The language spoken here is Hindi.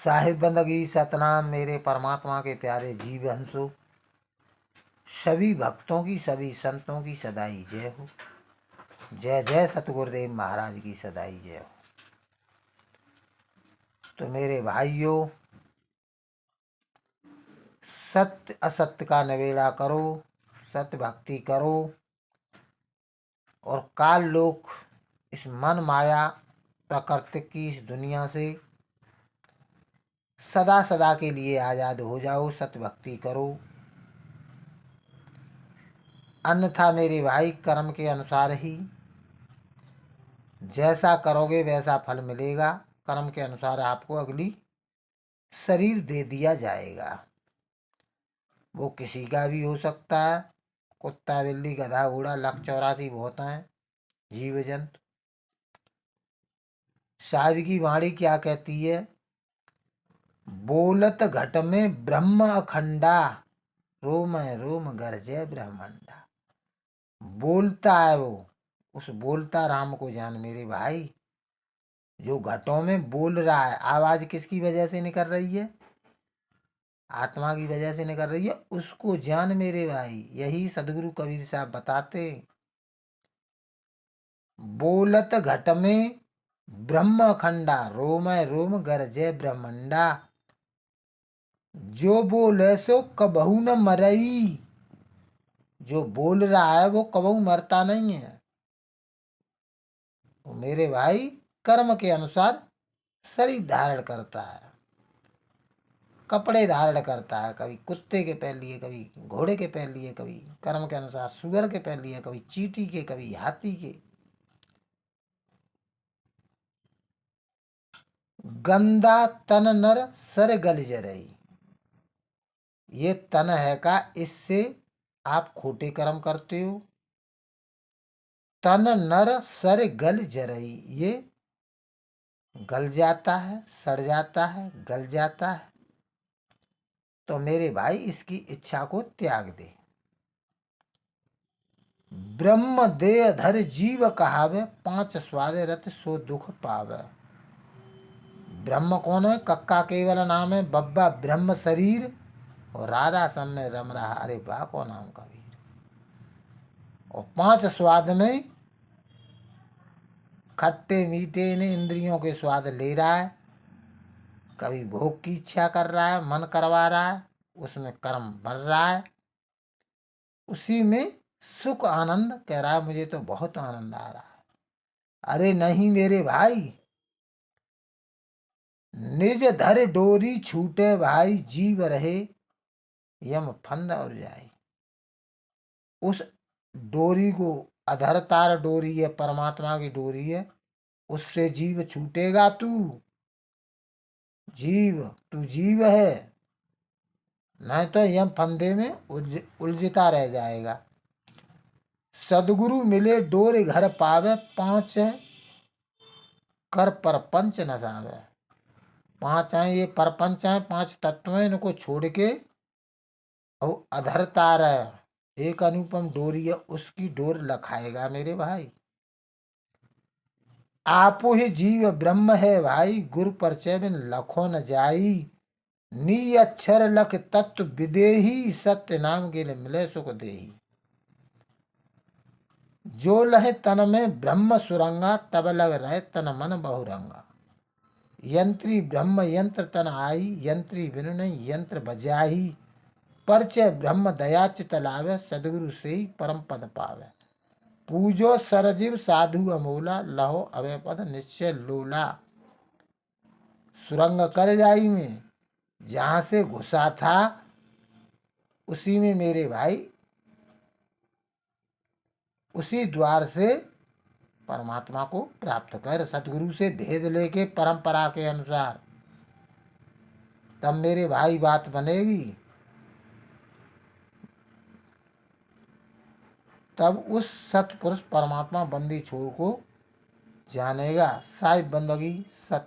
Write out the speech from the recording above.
साहिब बंदगी सतनाम मेरे परमात्मा के प्यारे जीव हंसो। सभी भक्तों की सभी संतों की सदाई जय हो। जय जय सतगुरुदेव महाराज की सदाई जय हो। तो मेरे भाइयों, सत्य असत्य का निबेड़ा करो, सत्य भक्ति करो और काल लोक इस मन माया प्रकृति की इस दुनिया से सदा सदा के लिए आजाद हो जाओ। सत्य भक्ति करो, अन्यथा मेरे भाई कर्म के अनुसार ही जैसा करोगे वैसा फल मिलेगा। कर्म के अनुसार आपको अगली शरीर दे दिया जाएगा। वो किसी का भी हो सकता है। कुत्ता, बिल्ली, गधा, घोड़ा, लख 84 बहुत हैं जीव जंतु। साहिब की वाणी क्या कहती है? बोलत घट में ब्रह्म अखंडा, रोम रोम गरजे ब्रह्मंडा। बोलता है वो, उस बोलता राम को जान मेरे भाई। जो घटों में बोल रहा है, आवाज किसकी वजह से निकल रही है? आत्मा की वजह से निकल रही है। उसको जान मेरे भाई। यही सदगुरु कबीर साहब बताते। बोलत घट में ब्रह्म अखंडा, रोम रोम गरजे ब्रह्मंडा। जो बोले सो कबहू न मरई। जो बोल रहा है वो कबहू मरता नहीं है। वो मेरे भाई कर्म के अनुसार शरीर धारण करता है, कपड़े धारण करता है। कभी कुत्ते के पैर लिए, कभी घोड़े के पैर लिए, कभी कर्म के अनुसार सुअर के पैर लिए, कभी चींटी के, कभी हाथी के। गंदा तन नर सर गल जरई। ये तन है का, इससे आप खोटे कर्म करते हो। तन नर सर गल जरई, ये गल जाता है, सड़ जाता है, गल जाता है। तो मेरे भाई इसकी इच्छा को त्याग दे। ब्रह्म देह धर जीव कहावे, 5 स्वाद रत सो दुख पावे। ब्रह्म कौन है? कक्का केवल नाम है, बब्बा ब्रह्म शरीर और राधा सम में रम रहा। अरे वाह, कौन नाम कबीर। और 5 स्वाद में खट्टे मीठे ने इंद्रियों के स्वाद ले रहा है। कभी भोग की इच्छा कर रहा है, मन करवा रहा है, उसमें कर्म बढ़ रहा है। उसी में सुख आनंद कह रहा है, मुझे तो बहुत आनंद आ रहा है। अरे नहीं मेरे भाई, निज धर डोरी छूटे भाई, जीव रहे यम फंद और जाए। उस डोरी को, अधर तार डोरी है, परमात्मा की डोरी है, उससे जीव छूटेगा। तू जीव है, नहीं तो यम फंदे में उलझता रह जाएगा। सदगुरु मिले डोर घर पावे, 5 कर परपंच न जावे। 5 हैं ये परपंच हैं, 5 तत्व हैं। इनको छोड़ के और अधर तार है, एक अनुपम डोरी है, उसकी डोर लखाएगा मेरे भाई। आपो ही जीव ब्रह्म है भाई, गुरु परिचय बिन लखो न जाई। नी अक्षर लख तत्व विदेही, सत्य नाम के लिए मिले सुख देही। जो लहे तन में ब्रह्म सुरंगा, तब लग रहे तन मन बहुरंगा। यंत्री ब्रह्म यंत्र तन आई, यंत्री बिनु नहीं यंत्र बजाही। परिचय ब्रह्म दया चित लावे, सदगुरु से ही परम पद पावे। पूजो सरजीव साधु अमोला, लहो अभय पद निश्चय लोला। सुरंग कर जाई में जहां से घुसा था, उसी में मेरे भाई, उसी द्वार से परमात्मा को प्राप्त कर। सतगुरु से भेद लेके परंपरा के अनुसार, तब मेरे भाई बात बनेगी। तब उस सतपुरुष परमात्मा बंदी छोर को जानेगा। साहिब बंदगी सत